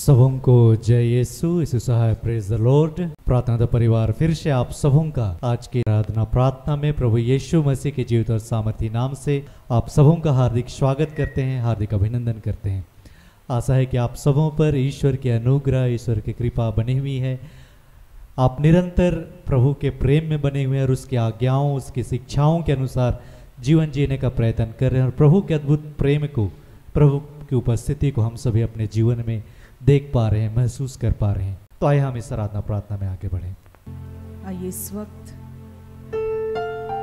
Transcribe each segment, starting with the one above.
सबों को जय यीशु सहाय प्रेज द लॉर्ड। प्रार्थना द परिवार फिर से आप सबों का आज की आराधना प्रार्थना में प्रभु यीशु मसीह के जीवित और सामर्थी नाम से आप सबों का हार्दिक स्वागत करते हैं, हार्दिक अभिनंदन करते हैं। आशा है कि आप सबों पर ईश्वर की अनुग्रह, ईश्वर की कृपा बनी हुई है। आप निरंतर प्रभु के प्रेम में बने हुए हैं और उसकी आज्ञाओं, उसकी शिक्षाओं के अनुसार जीवन जीने का प्रयत्न कर रहे हैं और प्रभु के अद्भुत प्रेम को, प्रभु की उपस्थिति को हम सभी अपने जीवन में देख पा रहे हैं, महसूस कर पा रहे हैं। तो आइए हम इस आराधना प्रार्थना में आगे बढ़ें। आइए इस वक्त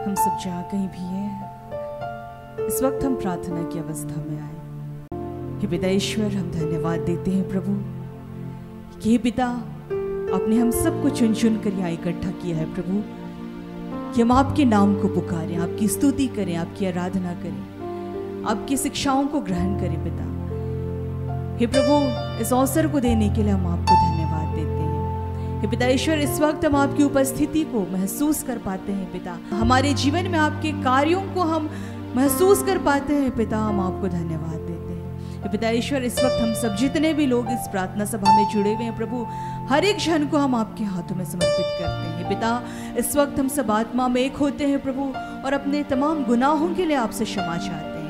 हम सब जहाँ कहीं भी हैं, इस वक्त हम प्रार्थना की अवस्था में आए। हे पिता ईश्वर, हम धन्यवाद देते हैं प्रभु कि हे पिता आपने हम सबको चुन चुन कर यहाँ इकट्ठा किया है प्रभु, कि हम आपके नाम को पुकारें, आपकी स्तुति करें, आपकी आराधना करें, आपकी शिक्षाओं को ग्रहण करें। पिता हे प्रभु, इस अवसर को देने के लिए हम आपको धन्यवाद देते हैं। हे पिता ईश्वर, इस वक्त हम आपकी उपस्थिति को महसूस कर पाते हैं पिता, हमारे जीवन में आपके कार्यों को हम महसूस कर पाते हैं पिता, हम आपको धन्यवाद देते हैं। हे पिता ईश्वर, इस वक्त हम सब जितने भी लोग इस प्रार्थना सभा में जुड़े हुए हैं प्रभु, हर एक जन को हम आपके हाथों में समर्पित करते हैं। पिता, इस वक्त हम सब आत्मा में एक होते हैं प्रभु और अपने तमाम गुनाहों के लिए आपसे क्षमा चाहते हैं।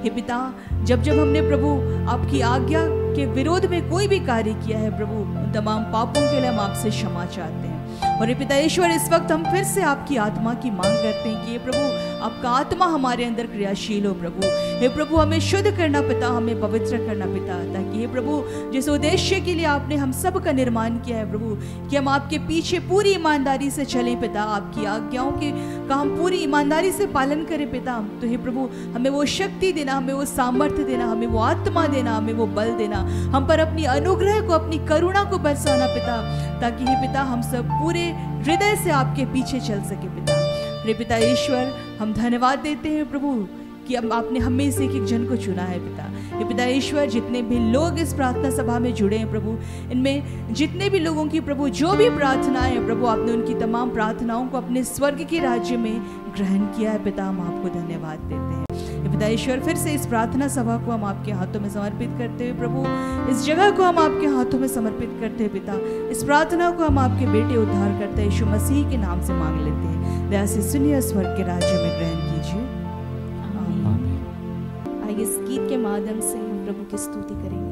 हे पिता, जब जब हमने प्रभु आपकी आज्ञा के विरोध में कोई भी कार्य किया है प्रभु, उन तमाम पापों के लिए हम आपसे क्षमा चाहते हैं। और हे पिता ईश्वर, इस वक्त हम फिर से आपकी आत्मा की मांग करते हैं कि ये प्रभु आपका आत्मा हमारे अंदर क्रियाशील हो प्रभु। हे प्रभु, हमें शुद्ध करना पिता, हमें पवित्र करना पिता, ताकि हे प्रभु जिस उद्देश्य के लिए आपने हम सब का निर्माण किया है प्रभु, कि हम आपके पीछे पूरी ईमानदारी से चलें पिता, आपकी आज्ञाओं के का हम पूरी ईमानदारी से पालन करें पिता। तो हे प्रभु, हमें वो शक्ति देना, हमें वो सामर्थ्य देना, हमें वो आत्मा देना, हमें वो बल देना, हम पर अपनी अनुग्रह को, अपनी करुणा को बरसाना पिता, ताकि हे पिता हम सब पूरे हृदय से आपके पीछे चल सके पिता। हे पिता ईश्वर, हम धन्यवाद देते हैं प्रभु कि अब आपने हमें से एक जन को चुना है पिता। हे पिता ईश्वर, जितने भी लोग इस प्रार्थना सभा में जुड़े हैं प्रभु, इनमें जितने भी लोगों की प्रभु जो भी प्रार्थनाएं हैं प्रभु, आपने उनकी तमाम प्रार्थनाओं को अपने स्वर्ग के राज्य में ग्रहण किया है पिता, हम आपको धन्यवाद देते हैं। हे पिता ईश्वर, फिर से इस प्रार्थना सभा को हम आपके हाथों में समर्पित करते हुए प्रभु, इस जगह को हम आपके हाथों में समर्पित करते हैं पिता, इस प्रार्थना को हम आपके बेटे उद्धार करते यीशु मसीह के नाम से मांग लेते हैं। दया से सुनिए, स्वर्ग के राज्य में ग्रहण कीजिए। आइए इस गीत के माध्यम से हम प्रभु की स्तुति करेंगे।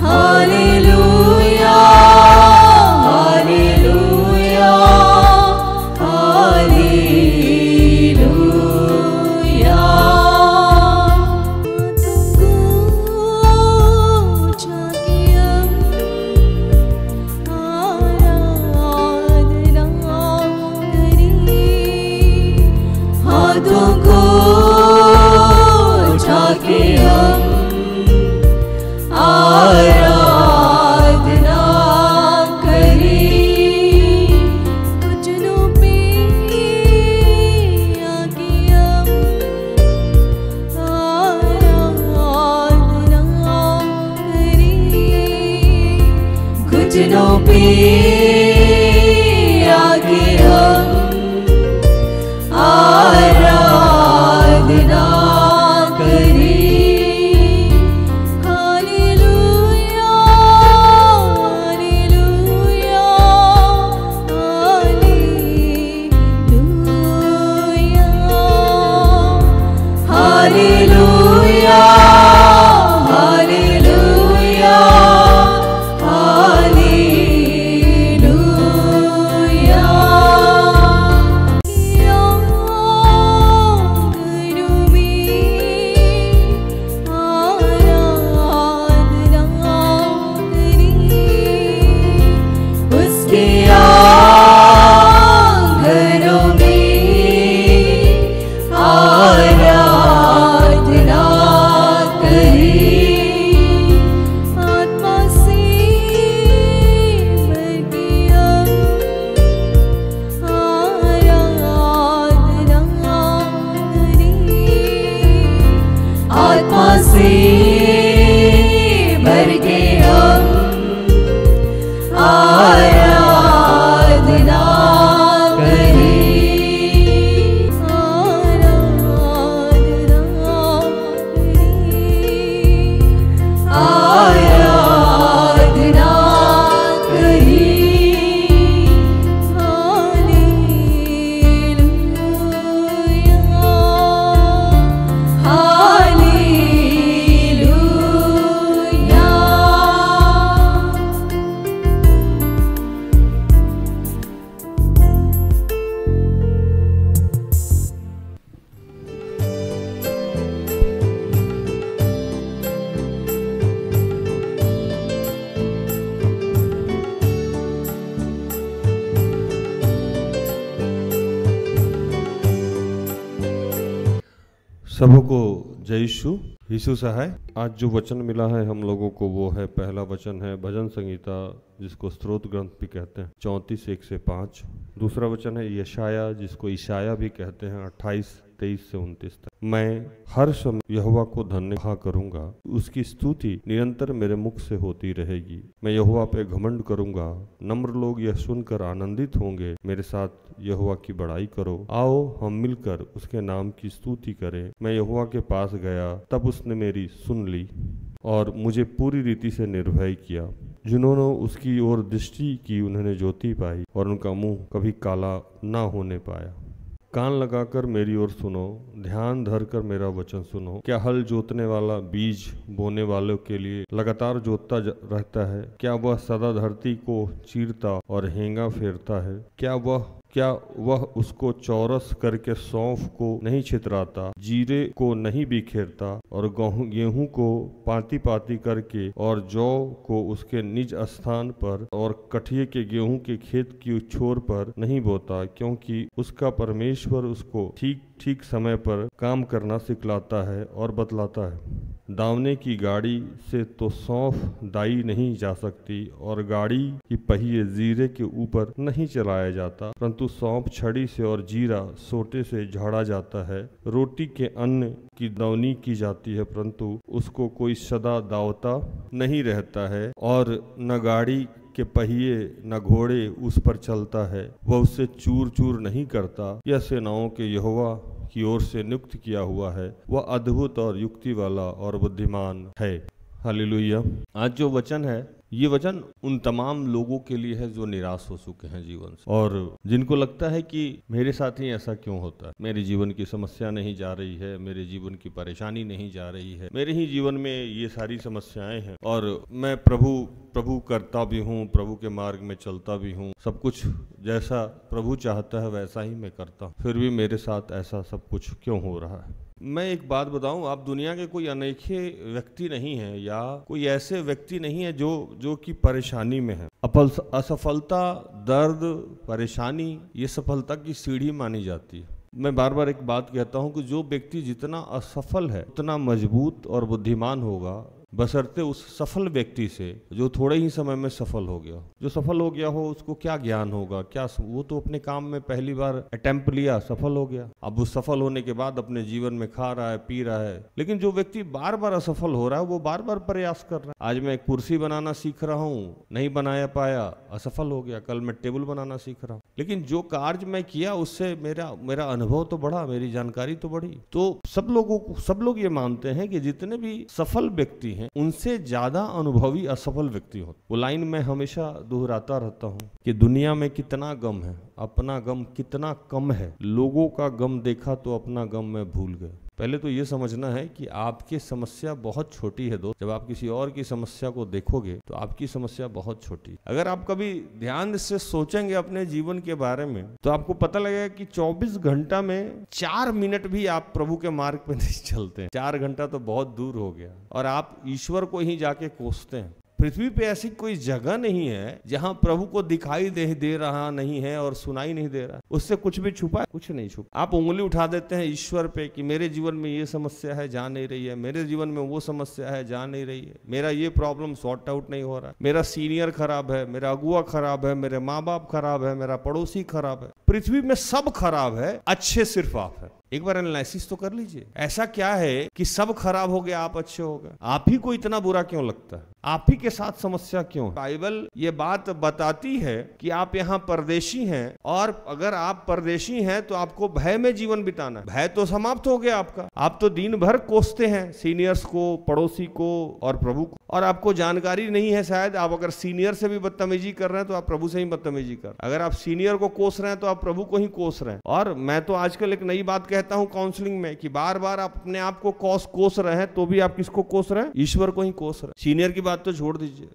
Hallelujah. सबको जय यीशु। यीशु सहाय। आज जो वचन मिला है हम लोगों को वो है, पहला वचन है भजन संहिता जिसको स्तोत्र ग्रंथ भी कहते हैं 34:1-5। दूसरा वचन है यशाया जिसको ईशाया भी कहते हैं 28:23-29 तक। मैं हर समय यहोवा को धन्य कहा करूंगा, उसकी स्तुति निरंतर मेरे मुख से होती रहेगी। मैं यहोवा पे घमंड करूंगा, नम्र लोग यह सुनकर आनंदित होंगे। मेरे साथ यहोवा की बड़ाई करो, आओ हम मिलकर उसके नाम की स्तुति करें। मैं यहोवा के पास गया, तब उसने मेरी सुन ली और मुझे पूरी रीति से निर्भय किया। जिन्होंने उसकी ओर दृष्टि की उन्होंने ज्योति पाई और उनका मुंह कभी काला न होने पाया। कान लगाकर मेरी ओर सुनो, ध्यान धर कर मेरा वचन सुनो। क्या हल जोतने वाला बीज बोने वालों के लिए लगातार जोतता रहता है? क्या वह सदा धरती को चीरता और हेंगा फेरता है? क्या वह उसको चौरस करके सौंफ को नहीं छितराता, जीरे को नहीं बिखेरता और गेहूं को पाती पाती करके और जौ को उसके निज स्थान पर और कठिए के गेहूं के खेत की छोर पर नहीं बोता? क्योंकि उसका परमेश्वर उसको ठीक ठीक समय पर काम करना सिखलाता है और बतलाता है। दावने की गाड़ी से तो सौंफ दाई नहीं जा सकती और गाड़ी की पहिए जीरे के ऊपर नहीं चलाया जाता, परंतु सौंफ छड़ी से और जीरा सोटे से झाड़ा जाता है। रोटी के अन्न की दौनी की जाती है, परंतु उसको कोई सदा दावता नहीं रहता है और न गाड़ी के पहिए न घोड़े उस पर चलता है। वह उससे चूर चूर नहीं करता। यह सेनाओं के यहोवा की ओर से नियुक्त किया हुआ है। वह अद्भुत और युक्ति वाला और बुद्धिमान है। हालेलुया। आज जो वचन है ये वचन उन तमाम लोगों के लिए है जो निराश हो चुके हैं जीवन से और जिनको लगता है कि मेरे साथ ही ऐसा क्यों होता है, मेरे जीवन की समस्या नहीं जा रही है, मेरे जीवन की परेशानी नहीं जा रही है, मेरे ही जीवन में ये सारी समस्याएं हैं और मैं प्रभु करता भी हूँ, प्रभु के मार्ग में चलता भी हूँ, सब कुछ जैसा प्रभु चाहता है वैसा ही मैं करता हूँ, फिर भी मेरे साथ ऐसा सब कुछ क्यों हो रहा है। मैं एक बात बताऊं, आप दुनिया के कोई अनेखे व्यक्ति नहीं हैं या कोई ऐसे व्यक्ति नहीं है जो कि परेशानी में है। असफलता, दर्द, परेशानी ये सफलता की सीढ़ी मानी जाती है। मैं बार बार एक बात कहता हूं कि जो व्यक्ति जितना असफल है उतना मजबूत और बुद्धिमान होगा, बशर्ते उस सफल व्यक्ति से जो थोड़े ही समय में सफल हो गया। जो सफल हो गया हो उसको क्या ज्ञान होगा, क्या वो तो अपने काम में पहली बार अटेम्प्ट लिया, सफल हो गया। अब वो सफल होने के बाद अपने जीवन में खा रहा है, पी रहा है। लेकिन जो व्यक्ति बार बार असफल हो रहा है वो बार बार प्रयास कर रहा है। आज मैं एक कुर्सी बनाना सीख रहा हूँ, नहीं बनाया पाया, असफल हो गया। कल मैं टेबल बनाना सीख रहा हूँ, लेकिन जो कार्य मैं किया उससे मेरा अनुभव तो बढ़ा, मेरी जानकारी तो बढ़ी। तो सब लोग ये मानते हैं कि जितने भी सफल व्यक्ति हैं उनसे ज्यादा अनुभवी असफल व्यक्ति हो। वो लाइन मैं हमेशा दोहराता रहता हूँ कि दुनिया में कितना गम है, अपना गम कितना कम है। लोगों का गम देखा तो अपना गम मैं भूल गया। पहले तो ये समझना है कि आपकी समस्या बहुत छोटी है दोस्त। जब आप किसी और की समस्या को देखोगे तो आपकी समस्या बहुत छोटी। अगर आप कभी ध्यान से सोचेंगे अपने जीवन के बारे में तो आपको पता लगेगा कि 24 घंटा में 4 मिनट भी आप प्रभु के मार्ग पे नहीं चलते। 4 घंटा तो बहुत दूर हो गया और आप ईश्वर को ही जाके कोसते हैं। पृथ्वी पे ऐसी कोई जगह नहीं है जहां प्रभु को दिखाई दे रहा नहीं है और सुनाई नहीं दे रहा। उससे कुछ भी छुपा है? कुछ नहीं छुपा। आप उंगली उठा देते हैं ईश्वर पे कि मेरे जीवन में ये समस्या है, जा नहीं रही है, मेरे जीवन में वो समस्या है, जा नहीं रही है, मेरा ये प्रॉब्लम सॉर्ट आउट नहीं हो रहा है, मेरा सीनियर खराब है, मेरा अगुआ खराब है, मेरे माँ बाप खराब है, मेरा पड़ोसी खराब है। पृथ्वी में सब खराब है, अच्छे सिर्फ आप है। एक बार एनालिसिस तो कर लीजिए, ऐसा क्या है कि सब खराब हो गया, आप अच्छे हो गए? आप ही को इतना बुरा क्यों लगता है? आप ही के साथ समस्या क्यों? बाइबल ये बात बताती है कि आप यहाँ परदेशी हैं और अगर आप परदेशी हैं तो आपको भय में जीवन बिताना है। भय तो समाप्त हो गया आपका। आप तो दिन भर कोसते हैं सीनियर्स को, पड़ोसी को और प्रभु को, और आपको जानकारी नहीं है शायद। आप अगर सीनियर से भी बदतमीजी कर रहे हैं तो आप प्रभु से ही बदतमीजी कर। अगर आप सीनियर को कोस रहे हैं तो आप प्रभु को ही कोस रहे हैं। और मैं तो आजकल एक नई बात कहता हूं काउंसलिंग में कि बार बार आप अपने आप को कोस रहे हैं तो भी आप किसको कोस रहे हैं? ईश्वर को ही कोस रहे हैं। सीनियर की बात तो छोड़ दीजिए।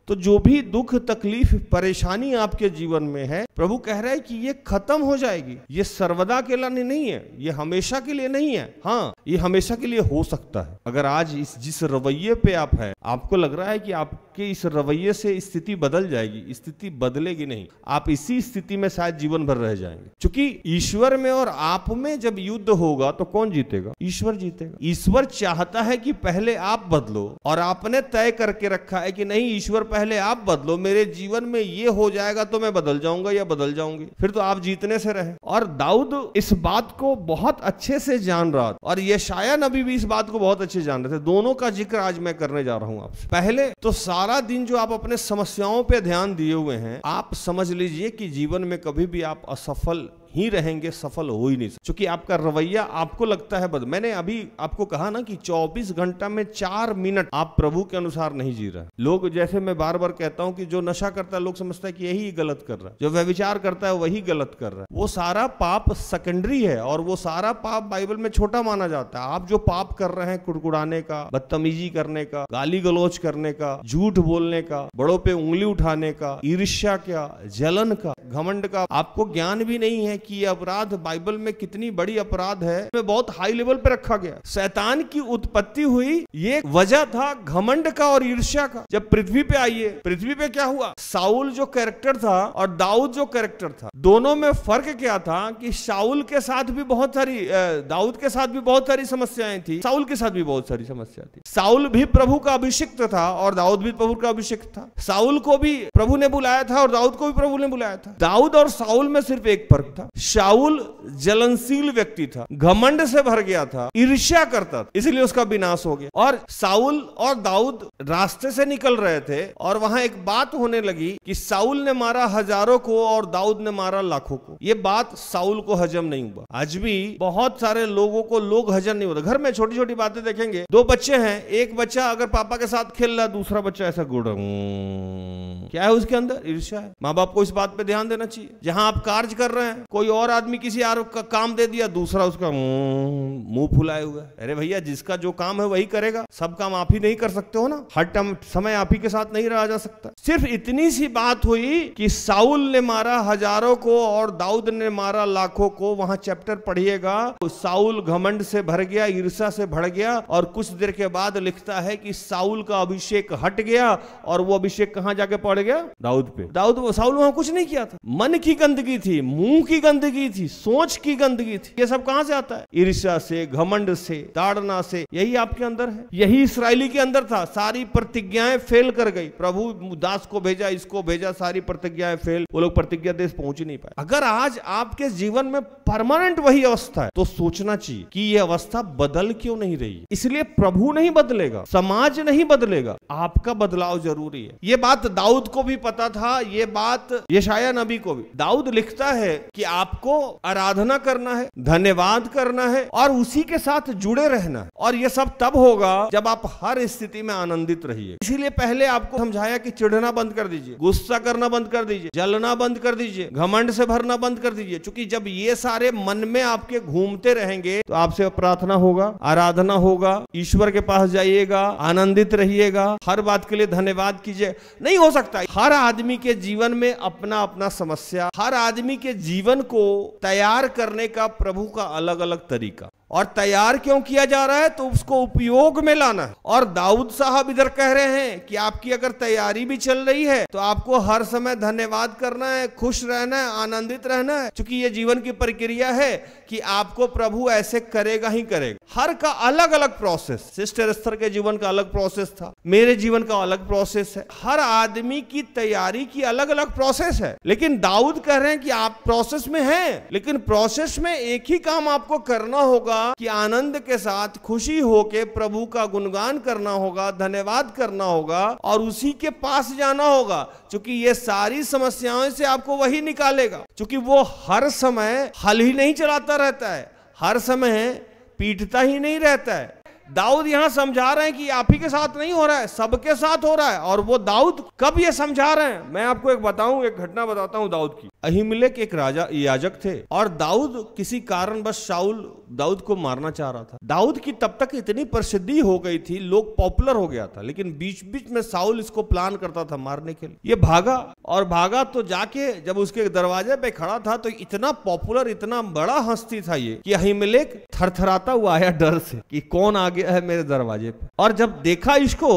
तो जो भी दुख, तकलीफ, परेशानी आपके जीवन में है, प्रभु कह रहा है कि ये खत्म हो जाएगी। ये सर्वदा के लिए नहीं है, ये हमेशा के लिए नहीं है। हाँ, ये हमेशा के लिए हो सकता है। अगर आज जिस रवैये पे आप है, आपको लग रहा है कि आप आपके इस रवैये से स्थिति बदल जाएगी, स्थिति बदलेगी नहीं, आप इसी स्थिति में शायद जीवन भर रह जाएंगे। क्योंकि ईश्वर में और आप में जब युद्ध होगा तो कौन जीतेगा? ईश्वर जीतेगा। ईश्वर चाहता है कि पहले आप बदलो, और आपने तय करके रखा है कि नहीं ईश्वर पहले आप बदलो, मेरे जीवन में ये हो जाएगा तो मैं बदल जाऊंगा या बदल जाऊंगी, फिर तो आप जीतने से रहे। और दाऊद इस बात को बहुत अच्छे से जान रहा था, और यशाया नबी भी इस बात को बहुत अच्छे जान रहे थे। दोनों का जिक्र आज मैं करने जा रहा हूं आपसे। पहले तो सारा दिन जो आप अपने समस्याओं पे ध्यान दिए हुए हैं, आप समझ लीजिए कि जीवन में कभी भी आप असफल ही रहेंगे, सफल हो ही नहीं सकते, क्योंकि आपका रवैया आपको लगता है मैंने अभी आपको कहा ना कि 24 घंटा में 4 मिनट आप प्रभु के अनुसार नहीं जी रहे। लोग, जैसे मैं बार बार कहता हूं कि जो नशा करता है लोग समझता है कि यही गलत कर रहा है, जो व्यभिचार करता है वही गलत कर रहा है। वो सारा पाप सेकेंडरी है, और वो सारा पाप बाइबल में छोटा माना जाता है। आप जो पाप कर रहे हैं, कुड़कुड़ाने का, बदतमीजी करने का, गाली गलौज करने का, झूठ बोलने का, बड़ों पे उंगली उठाने का, ईर्ष्या का, जलन का, घमंड का, आपको ज्ञान भी नहीं है कि यह अपराध बाइबल में कितनी बड़ी अपराध है, में बहुत हाई लेवल पे रखा गया। शैतान की उत्पत्ति हुई, ये वजह था घमंड का और ईर्ष्या का। जब पृथ्वी पे आई है, पृथ्वी पे क्या हुआ? साउल जो कैरेक्टर था और दाऊद जो कैरेक्टर था, दोनों में फर्क क्या था कि साउल के साथ भी बहुत सारी, दाऊद के साथ भी बहुत सारी समस्याएं थी, साउल के साथ भी बहुत सारी समस्या थी। साउल भी प्रभु का अभिषिक्त था और दाऊद भी प्रभु का अभिषिक्त था। साउल को भी प्रभु ने बुलाया था और दाऊद को भी प्रभु ने बुलाया था। दाऊद और साउल में सिर्फ एक फर्क था, शाऊल जलनशील व्यक्ति था, घमंड से भर गया था, ईर्ष्या करता था, इसलिए उसका विनाश हो गया। और साउल और दाऊद रास्ते से निकल रहे थे, और वहां एक बात होने लगी कि साउल ने मारा हजारों को और दाऊद ने मारा लाखों को। ये बात साउल को हजम नहीं हुआ। आज भी बहुत सारे लोगों को लोग हजम नहीं होता। घर में छोटी छोटी बातें देखेंगे, 2 बच्चे हैं, एक बच्चा अगर पापा के साथ खेल रहा है, दूसरा बच्चा ऐसा गुड़, क्या है उसके अंदर? ईर्ष्या है। माँ बाप को इस बात पे ध्यान देना चाहिए। जहां आप कार्य कर रहे हैं, कोई और आदमी किसी और का काम दे दिया, दूसरा उसका मुंह फुलाए हुआ है। अरे भैया, जिसका जो काम है वही करेगा, सब काम आप ही नहीं कर सकते हो ना, हर समय आप ही के साथ नहीं रहा जा सकता। सिर्फ इतनी सी बात हुई कि साउल ने मारा हजारों को और दाऊद ने मारा लाखों को। वहां चैप्टर पढ़िएगा, साउल घमंड से भर गया, ईर्ष्या से भर गया, और कुछ देर के बाद लिखता है कि साउल का अभिषेक हट गया, और वो अभिषेक कहां जाके पड़ गया? दाऊद पे। साउल वहां कुछ नहीं किया था, मन की गंदगी थी, मुंह की गंदगी थी, सोच की गंदगी थी। ये सब कहां से आता है? ईर्ष्या से, घमंड से, ताड़ना से। यही आपके अंदर है, यही इस्राएली के अंदर था। सारी प्रतिज्ञाएं फेल कर गई। प्रभु दास को भेजा, इसको भेजा, सारी प्रतिज्ञाएं फेल, वो लोग प्रतिज्ञा देश पहुंच ही नहीं पाए। अगर आज आपके जीवन में परमानेंट वही अवस्था है, तो सोचना चाहिए कि यह अवस्था बदल क्यों नहीं रही। इसलिए प्रभु नहीं बदलेगा, समाज नहीं बदलेगा, आपका बदलाव जरूरी है। ये बात दाऊद को भी पता था, ये बात यशाया नबी को भी। दाऊद लिखता है कि आपको आराधना करना है, धन्यवाद करना है, और उसी के साथ जुड़े रहना है। और ये सब तब होगा जब आप हर स्थिति में आनंदित रहिए। इसीलिए पहले आपको समझाया कि चिढ़ना बंद कर दीजिए, गुस्सा करना बंद कर दीजिए, जलना बंद कर दीजिए, घमंड से भरना बंद कर दीजिए। क्योंकि जब ये सारे मन में आपके घूमते रहेंगे, तो आपसे प्रार्थना होगा, आराधना होगा, ईश्वर के पास जाइएगा, आनंदित रहिएगा, हर बात के लिए धन्यवाद कीजिए। नहीं हो सकता। हर आदमी के जीवन में अपना अपना समस्या, हर आदमी के जीवन को तैयार करने का प्रभु का अलग अलग तरीका, और तैयार क्यों किया जा रहा है? तो उसको उपयोग में लाना है। और दाऊद साहब इधर कह रहे हैं कि आपकी अगर तैयारी भी चल रही है, तो आपको हर समय धन्यवाद करना है, खुश रहना है, आनंदित रहना है, क्योंकि ये जीवन की प्रक्रिया है कि आपको प्रभु ऐसे करेगा ही करेगा। हर का अलग अलग प्रोसेस। सिस्टर एस्थर के जीवन का अलग प्रोसेस था, मेरे जीवन का अलग प्रोसेस है। हर आदमी की तैयारी की अलग अलग प्रोसेस है। लेकिन दाऊद कह रहे हैं कि आप प्रोसेस में हैं, लेकिन प्रोसेस में एक ही काम आपको करना होगा कि आनंद के साथ, खुशी होके प्रभु का गुणगान करना होगा, धन्यवाद करना होगा, और उसी के पास जाना होगा। क्योंकि ये सारी समस्याओं से आपको वही निकालेगा। क्योंकि वो हर समय हल ही नहीं चलाता रहता है, हर समय पीटता ही नहीं रहता है। दाऊद यहां समझा रहे हैं कि आप ही के साथ नहीं हो रहा है, सबके साथ हो रहा है। और वो दाऊद कब ये समझा रहे हैं? मैं आपको एक घटना बताता हूं दाऊद की। अहीमेलेक एक राजा याजक थे, और दाऊद किसी कारणवश शाऊल दाऊद को मारना चाह रहा था। दाऊद की तब तक इतनी प्रसिद्धि हो गई थी, लोग पॉपुलर हो गया था, लेकिन बीच बीच में शाऊल इसको प्लान करता था मारने के लिए। ये भागा तो जाके जब उसके दरवाजे पे खड़ा था, तो इतना पॉपुलर, इतना बड़ा हस्ती था ये कि अहीमेलेक थरथराता हुआ आया डर से कि कौन आ गया है मेरे दरवाजे पे। और जब देखा इसको,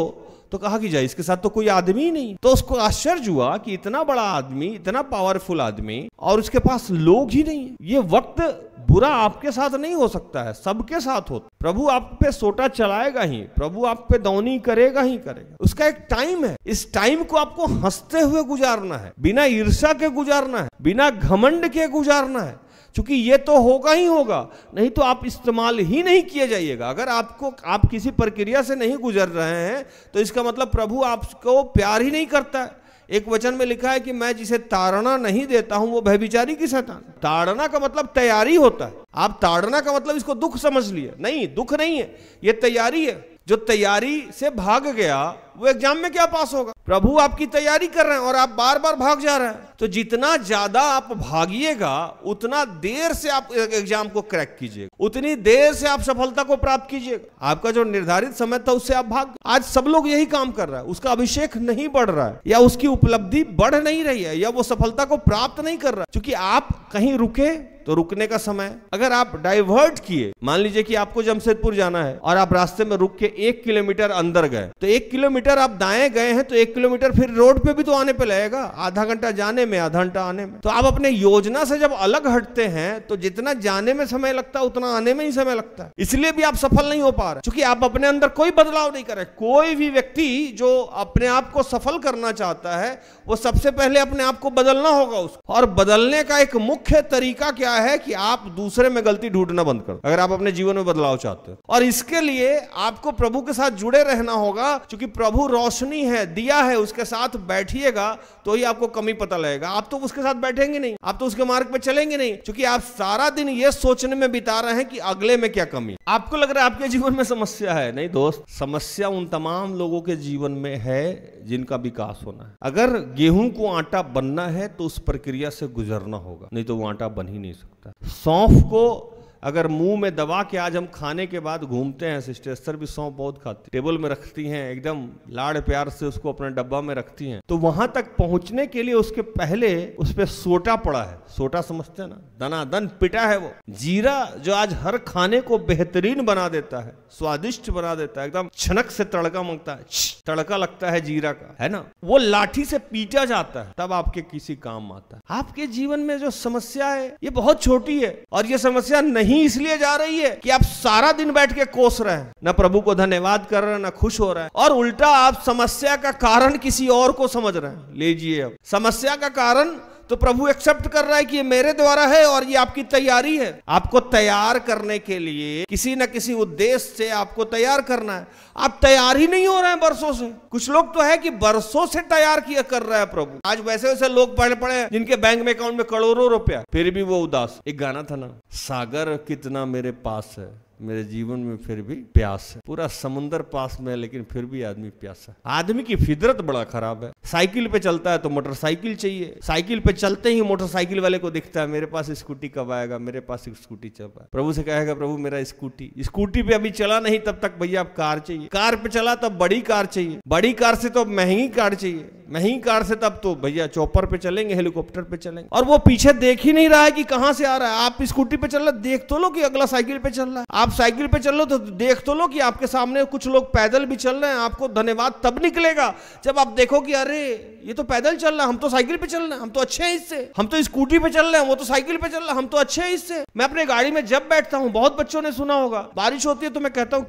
तो कहा कि जाए इसके साथ तो कोई आदमी ही नहीं। तो उसको आश्चर्य हुआ कि इतना बड़ा आदमी, इतना पावरफुल आदमी, और उसके पास लोग ही नहीं है। ये वक्त बुरा आपके साथ नहीं हो सकता है, सबके साथ होता। प्रभु आप पे सोटा चलाएगा ही, प्रभु आप पे दौनी करेगा ही करेगा। उसका एक टाइम है, इस टाइम को आपको हंसते हुए गुजारना है, बिना ईर्ष्या के गुजारना है, बिना घमंड के गुजारना है, क्योंकि ये तो होगा ही होगा, नहीं तो आप इस्तेमाल ही नहीं किए जाइएगा। अगर आप किसी प्रक्रिया से नहीं गुजर रहे हैं तो इसका मतलब प्रभु आपको प्यार ही नहीं करता है। एक वचन में लिखा है कि मैं जिसे ताड़ना नहीं देता हूं वो व्यभिचारी की शैतान। ताड़ना का मतलब तैयारी होता है। आप ताड़ना का मतलब इसको दुख समझ लिए, नहीं, दुख नहीं है, ये तैयारी है। जो तैयारी से भाग गया वो एग्जाम में क्या पास होगा? प्रभु आपकी तैयारी कर रहे हैं और आप बार बार भाग जा रहे हैं। तो जितना ज्यादा आप भागिएगा उतना देर से आप एग्जाम को क्रैक कीजिएगा, उतनी देर से आप सफलता को प्राप्त कीजिएगा। आपका जो निर्धारित समय था उससे आप भाग। आज सब लोग यही काम कर रहा है, उसका अभिषेक नहीं बढ़ रहा है, या उसकी उपलब्धि बढ़ नहीं रही है, या वो सफलता को प्राप्त नहीं कर रहा है, क्योंकि आप कहीं रुके तो रुकने का समय। अगर आप डाइवर्ट किए, मान लीजिए कि आपको जमशेदपुर जाना है और आप रास्ते में रुक के 1 किलोमीटर अंदर गए, तो 1 किलोमीटर आप दाएं गए हैं तो 1 किलोमीटर फिर रोड पे भी तो आने पे लगेगा, आधा घंटा जाने में, आधा घंटा आने में। तो आप अपने योजना से जब अलग हटते हैं तो जितना जाने में समय लगता है उतना आने में ही समय लगता है। इसलिए भी आप सफल नहीं हो पा रहे, क्योंकि आप अपने अंदर कोई बदलाव नहीं कर रहे। कोई भी व्यक्ति जो अपने आप को सफल करना चाहता है वो सबसे पहले अपने आप को बदलना होगा उसको। और बदलने का एक मुख्य तरीका क्या है कि आप दूसरे में गलती ढूंढना बंद कर, अगर आप अपने जीवन में बदलाव चाहते हो। और इसके लिए आपको प्रभु के साथ जुड़े रहना होगा, क्योंकि प्रभु रोशनी है, दिया है, उसके साथ बैठिएगा तो ही आपको कमी पता लगेगा। आप तो उसके साथ बैठेंगे नहीं, आप तो उसके मार्ग पे चलेंगे नहीं, क्योंकि आप सारा दिन ये सोचने में बिता रहे हैं कि अगले में क्या कमी। आपको लग रहा है आपके जीवन में समस्या है, नहीं दोस्त, समस्या उन तमाम लोगों के जीवन में है जिनका विकास होना है। अगर गेहूं को आटा बनना है तो उस प्रक्रिया से गुजरना होगा, नहीं तो वो आटा बन ही नहीं सकता। सौंफ को अगर मुंह में दबा के आज हम खाने के बाद घूमते हैं, सिस्टर एस्तर भी सौंफ बहुत खाती, टेबल में रखती हैं, एकदम लाड़ प्यार से उसको अपने डब्बा में रखती हैं, तो वहां तक पहुंचने के लिए उसके पहले उस पे सोटा पड़ा है। सोटा समझते हैं ना, दनादन पिटा है वो जीरा, जो आज हर खाने को बेहतरीन बना देता है, स्वादिष्ट बना देता है, एकदम छनक से तड़का मांगता है, तड़का लगता है जीरा का, है ना, वो लाठी से पीटा जाता है तब आपके किसी काम आता है। आपके जीवन में जो समस्या है ये बहुत छोटी है, और ये समस्या नहीं इसलिए जा रही है कि आप सारा दिन बैठ के कोस रहे हैं, ना प्रभु को धन्यवाद कर रहे हैं, ना खुश हो रहे हैं, और उल्टा आप समस्या का कारण किसी और को समझ रहे हैं। लीजिए, अब समस्या का कारण तो प्रभु एक्सेप्ट कर रहा है कि ये मेरे द्वारा है और ये आपकी तैयारी है। आपको तैयार करने के लिए किसी न किसी उद्देश्य से आपको तैयार करना है। आप तैयार ही नहीं हो रहे हैं बरसों से। कुछ लोग तो है कि बरसों से तैयार किया कर रहा है प्रभु। आज वैसे वैसे लोग पड़े जिनके बैंक में अकाउंट में करोड़ों रुपया, फिर भी वो उदास। एक गाना था ना, सागर कितना मेरे पास है, मेरे जीवन में फिर भी प्यास है। पूरा समुंदर पास में है लेकिन फिर भी आदमी प्यासा है। आदमी की फितरत बड़ा खराब है। साइकिल पे चलता है तो मोटरसाइकिल चाहिए, साइकिल पे चलते ही मोटरसाइकिल वाले को दिखता है मेरे पास स्कूटी कब आएगा, मेरे पास स्कूटी चल रहा है। प्रभु से कहेगा प्रभु मेरा स्कूटी पे अभी चला नहीं, तब तक भैया अब कार चाहिए, कार पे चला तब बड़ी कार चाहिए, बड़ी कार से तो महंगी कार चाहिए, महंगी कार से तब तो भैया चॉपर पे चलेंगे, हेलीकॉप्टर पे चलेंगे। और वो पीछे देख ही नहीं रहा है कि कहां से आ रहा है। आप स्कूटी पे चल रहे, देख तो लो कि अगला साइकिल पे चल रहा है। आप साइकिल पे चल लो तो देख तो लो कि आपके सामने कुछ लोग पैदल भी चल रहे हैं। आपको धन्यवाद तब निकलेगा जब आप देखो कि अरे ये तो पैदल चल रहा है, हम तो साइकिल पे चल रहे हैं, हम तो अच्छे हैं इससे, हम तो स्कूटी पे चल रहे हैं, वो तो साइकिल पे चल रहा है, हम तो अच्छे हैं इससे। मैं अपने गाड़ी में जब बैठता हूं, बहुत बच्चों ने सुना होगा, बारिश होती है तो मैं कहता हूं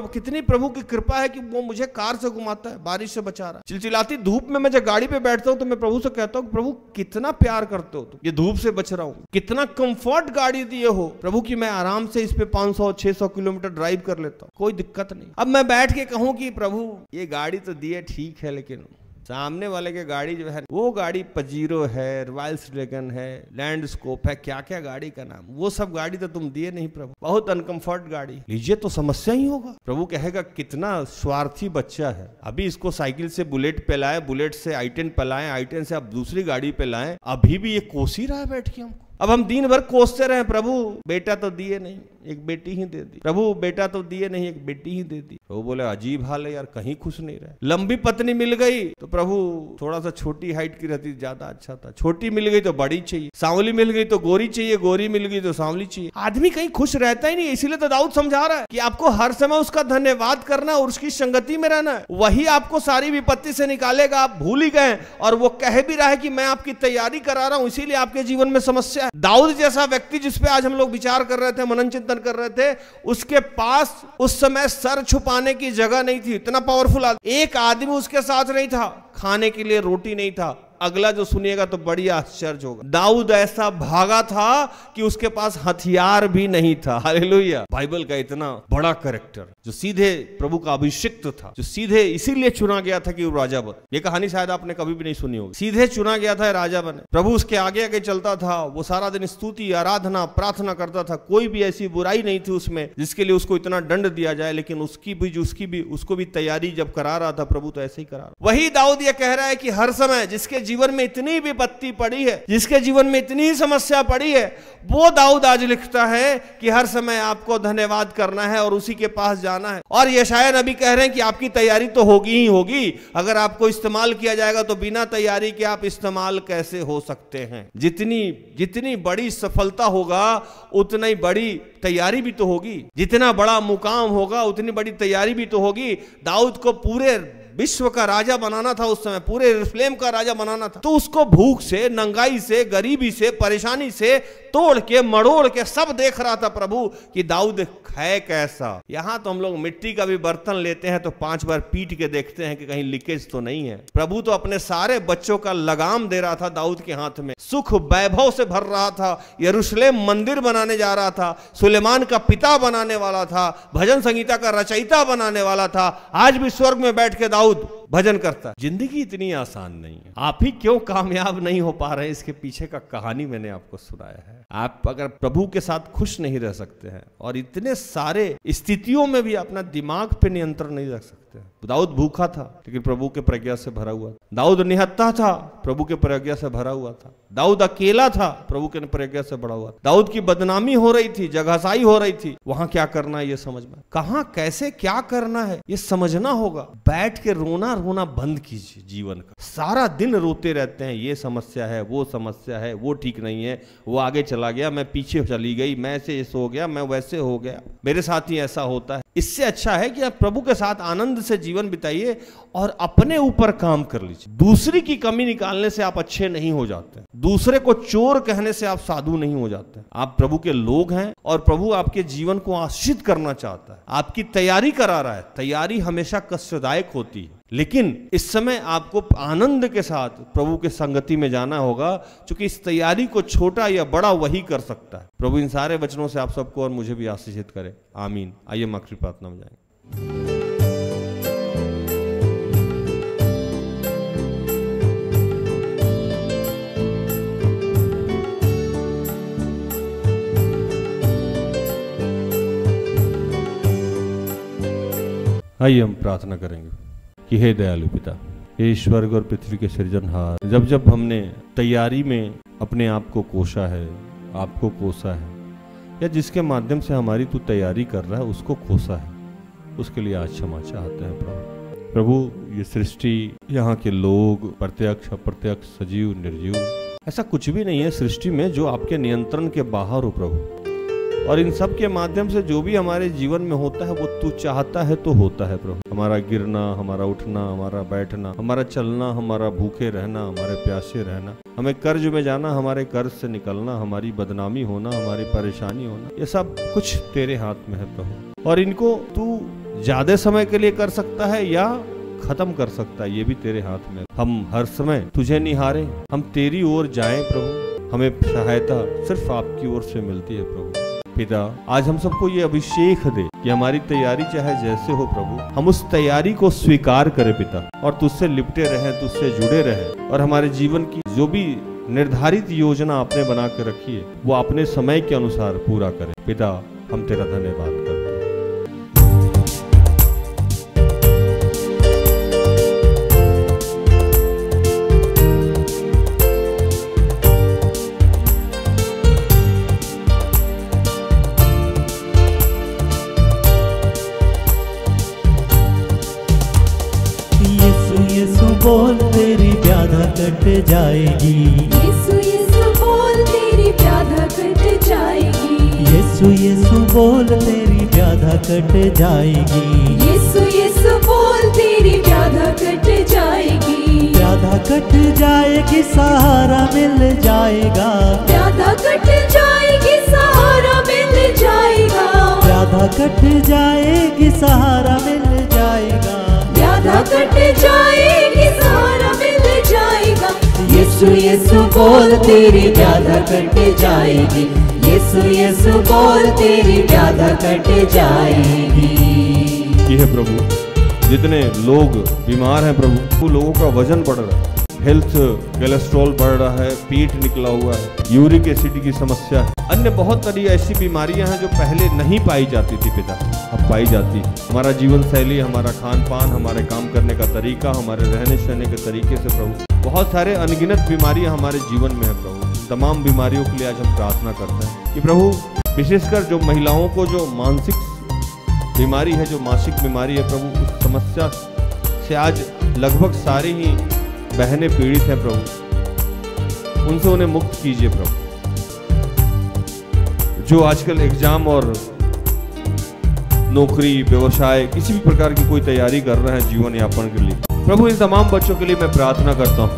कितनी प्रभु की कृपा है कि वो मुझे कार से घुमाता है, बारिश से बचा रहा है। चिलचिलाती धूप में मैं जब गाड़ी पे बैठता हूं तो मैं प्रभु से कहता हूं प्रभु कितना प्यार करते हो तुम, ये धूप से बच रहा हूं, कितना कंफर्ट गाड़ी दिए हो प्रभु की मैं आराम से इस पे 500-600 किलोमीटर ड्राइव कर लेता हूं, कोई दिक्कत नहीं। अब मैं बैठ के कहूं कि प्रभु ये गाड़ी तो दिए ठीक है, लेकिन सामने वाले के गाड़ी जो है वो गाड़ी पजीरो है, रॉयल्स ड्रैगन है, लैंडस्कोप है, क्या क्या गाड़ी का नाम, वो सब गाड़ी तो तुम दिए नहीं प्रभु, बहुत अनकंफर्ट गाड़ी लीजिए तो समस्या ही होगा। प्रभु कहेगा कितना स्वार्थी बच्चा है, अभी इसको साइकिल से बुलेट पे लाए, बुलेट से i10 पे लाए, i10 से अब दूसरी गाड़ी पे लाए, अभी भी ये कोस ही रहा है बैठ के हमको। अब हम दिन भर कोसते रहे प्रभु बेटा तो दिए नहीं, एक बेटी ही दे दी। प्रभु बेटा तो दिए नहीं, एक बेटी ही दे दी। प्रभु बोले अजीब हाल है यार, कहीं खुश नहीं रहे। लंबी पत्नी मिल गई तो प्रभु थोड़ा सा छोटी हाइट की रहती ज्यादा अच्छा था। छोटी मिल गई तो बड़ी चाहिए, सांवली मिल गई तो गोरी चाहिए, गोरी मिल गई तो सांवली चाहिए। आदमी कहीं खुश रहता ही नहीं। इसीलिए तो दाऊद समझा रहा है कि आपको हर समय उसका धन्यवाद करना और उसकी संगति में रहना है, वही आपको सारी विपत्ति से निकालेगा। आप भूल ही गए और वो कह भी रहा है कि मैं आपकी तैयारी करा रहा हूं, इसीलिए आपके जीवन में समस्या है। दाऊद जैसा व्यक्ति जिसपे आज हम लोग विचार कर रहे थे, मनन चिंतन कर रहे थे, उसके पास उस समय सर छुपाने की जगह नहीं थी। इतना पावरफुल आदमी, एक आदमी उसके साथ नहीं था, खाने के लिए रोटी नहीं था। अगला जो सुनिएगा तो बड़ी आश्चर्य होगा। दाऊद ऐसा भागा था कि उसके पास हथियार भी नहीं था। हालेलुया। बाइबल का इतना बड़ा कैरेक्टर जो सीधे प्रभु का अभिषिक्त था, जो सीधे इसीलिए चुना गया था कि वो राजा बने। ये कहानी शायद आपने कभी भी नहीं सुनी होगी। सीधे चुना गया था राजा बने। प्रभु उसके आगे आगे चलता था। वो सारा दिन स्तुति, आराधना, प्रार्थना करता था। कोई भी ऐसी बुराई नहीं थी उसमें जिसके लिए उसको इतना दंड दिया जाए, लेकिन उसको भी तैयारी जब करा रहा था प्रभु, तो ऐसे ही करा रहा। वही दाऊद ये कह रहा है कि हर समय जिसके जीवन में इतनी विपत्ति पड़ी है, जिसके जीवन में इतनी समस्या पड़ी है, वो दाऊद आज लिखता है कि हर समय आपको धन्यवाद करना है और उसी के पास जाना है। और यशायाह नबी कह रहे हैं कि आपकी तैयारी तो होगी ही होगी। अगर आपको इस्तेमाल किया जाएगा तो बिना तैयारी के आप इस्तेमाल कैसे हो सकते हैं। जितनी बड़ी सफलता होगा उतनी बड़ी तैयारी भी तो होगी। जितना बड़ा मुकाम होगा उतनी बड़ी तैयारी भी तो होगी। दाऊद को पूरे विश्व का राजा बनाना था, उस समय पूरे यरूशलेम का राजा बनाना था। तो उसको भूख से, नंगाई से, गरीबी से, परेशानी से तोड़ के मरोड़ के सब देख रहा था प्रभु कि दाऊद है कैसा। यहां तो हम लोग मिट्टी का भी बर्तन लेते हैं तो 5 बार पीट के देखते हैं कि कहीं लीकेज तो नहीं है। प्रभु तो अपने सारे बच्चों का लगाम दे रहा था दाऊद के हाथ में। सुख वैभव से भर रहा था। यरूशलेम मंदिर बनाने जा रहा था। सुलेमान का पिता बनाने वाला था। भजन संगीता का रचयिता बनाने वाला था। आज भी स्वर्ग में बैठ के दाऊद भजन करता है। जिंदगी इतनी आसान नहीं है। आप ही क्यों कामयाब नहीं हो पा रहे, इसके पीछे का कहानी मैंने आपको सुनाया है। आप अगर प्रभु के साथ खुश नहीं रह सकते हैं और इतने सारे स्थितियों में भी अपना दिमाग पे नियंत्रण नहीं रख सकते। दाऊद भूखा था लेकिन प्रभु के प्रज्ञा से भरा हुआ था। दाऊद निहत्था था, प्रभु के प्रज्ञा से भरा हुआ था। दाऊद अकेला था, प्रभु के प्रज्ञा से भरा हुआ था। दाऊद की बदनामी हो रही थी, जगहसाई हो रही थी। वहां क्या करना है ये समझ में, कहां कैसे क्या करना है ये समझना होगा। बैठ के रोना बंद कीजिए। जीवन का सारा दिन रोते रहते हैं, ये समस्या है, वो समस्या है, वो ठीक नहीं है, वो आगे चला गया, मैं पीछे चली गई, मैं ऐसे हो गया, मैं वैसे हो गया, मेरे साथ ही ऐसा होता है। इससे अच्छा है कि आप प्रभु के साथ आनंद से जीवन बिताइए और अपने ऊपर काम कर लीजिए। दूसरी की कमी निकालने से आप अच्छे नहीं हो जाते। दूसरे को चोर कहने से आप साधु नहीं हो जाते। आप प्रभु के लोग हैं और प्रभु आपके जीवन को आशीषित करना चाहता है। आपकी तैयारी करा रहा है। तैयारी हमेशा कष्टदायक होती है, लेकिन इस समय आपको आनंद के साथ प्रभु के संगति में जाना होगा, क्योंकि इस तैयारी को छोटा या बड़ा वही कर सकता है। प्रभु इन सारे वचनों से आप सबको और मुझे भी आशीषित करे। आमीन। आइए हम आखिरी प्रार्थना में जाएंगे। आइए हम प्रार्थना करेंगे कि हे दयालु पिता, हे स्वर्ग और पृथ्वी के सृजनहार, जब जब हमने तैयारी में अपने आप को कोसा है, आपको कोसा है, या जिसके माध्यम से हमारी तू तैयारी कर रहा है उसको कोसा है, उसके लिए आज क्षमा चाहते हैं प्रभु। प्रभु ये सृष्टि, यहाँ के लोग, प्रत्यक्ष अप्रत्यक्ष, सजीव निर्जीव, ऐसा कुछ भी नहीं है सृष्टि में जो आपके नियंत्रण के बाहर हो प्रभु। और इन सब के माध्यम से जो भी हमारे जीवन में होता है वो तू चाहता है तो होता है प्रभु। हमारा गिरना, हमारा उठना, हमारा बैठना, हमारा चलना, हमारा भूखे रहना, हमारे प्यासे रहना, हमें कर्ज में जाना, हमारे कर्ज से निकलना, हमारी बदनामी होना, हमारी परेशानी होना, ये सब कुछ तेरे हाथ में है प्रभु। और इनको तू ज्यादा समय के लिए कर सकता है या खत्म कर सकता है, ये भी तेरे हाथ में। हम हर समय तुझे निहारे, हम तेरी ओर जाएं प्रभु। हमें सहायता सिर्फ आपकी ओर से मिलती है प्रभु। पिता, आज हम सबको ये अभिषेक दे कि हमारी तैयारी चाहे जैसे हो प्रभु, हम उस तैयारी को स्वीकार करें पिता, और तुझसे लिपटे रहें, तुझसे जुड़े रहें, और हमारे जीवन की जो भी निर्धारित योजना आपने बना के रखी है वो अपने समय के अनुसार पूरा करें। पिता, हम तेरा धन्यवाद करते हैं। कट जाएगी। यीशु यीशु बोल तेरी व्याधा कट जाएगी। यीशु यीशु बोल तेरी व्याधा कट जाएगी। यीशु यीशु बोल तेरी व्याधा कट जाएगी। व्याधा कट जाएगी, सहारा मिल जाएगा। व्याधा कट जाएगी, सहारा मिल जाएगा। व्याधा कट जाएगी, सहारा मिल जाएगा। व्याधा कट जाएगी, सहारा मिल जाएगा। यीशु यीशु बोल तेरी व्याधा कट जाएगी। यीशु यीशु बोल तेरी व्याधा कट जाएगी। ये है प्रभु, जितने लोग बीमार हैं प्रभु, वो लोगों का वजन बढ़ रहा है, हेल्थ कोलेस्ट्रॉल बढ़ रहा है, पेट निकला हुआ है, यूरिक एसिड की समस्या है, अन्य बहुत सारी ऐसी बीमारियां हैं जो पहले नहीं पाई जाती थी पिता, अब पाई जाती। हमारा जीवन शैली, हमारा खान पान, हमारे काम करने का तरीका, हमारे रहने सहने के तरीके से प्रभु बहुत सारे अनगिनत बीमारियां हमारे जीवन में है प्रभु। तमाम बीमारियों के लिए आज हम प्रार्थना करते हैं कि प्रभु विशेषकर जो महिलाओं को जो मानसिक बीमारी है, जो मासिक बीमारी है प्रभु, उस समस्या से आज लगभग सारी ही बहनें पीड़ित हैं प्रभु, उनसे उन्हें मुक्त कीजिए प्रभु। जो आजकल एग्जाम और नौकरी, व्यवसाय, किसी भी प्रकार की कोई तैयारी कर रहे हैं जीवन यापन के लिए, प्रभु इन तमाम बच्चों के लिए मैं प्रार्थना करता हूं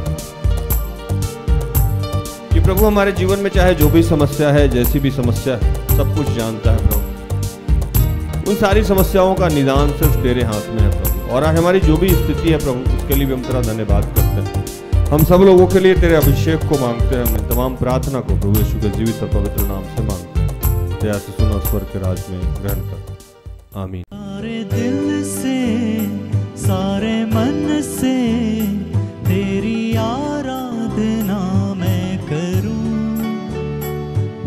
कि प्रभु हमारे जीवन में चाहे जो भी समस्या है, जैसी भी समस्या है, सब कुछ जानता है प्रभु। उन सारी समस्याओं का निदान सिर्फ तेरे हाथ में है प्रभु, और आज हमारी जो भी स्थिति है प्रभु, उसके लिए भी हम तेरा धन्यवाद करते हैं। हम सब लोगों के लिए तेरे अभिषेक को मांगते हैं, हम तमाम प्रार्थना को प्रभु यीशु के जीवित और पवित्र नाम से मांगते हैं। दया से सुनो, स्वर्ग के राज में ग्रहण कर। आमीन। सारे दिल से, सारे मन से तेरी आराधना मैं करूं,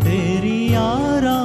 तेरी आराधना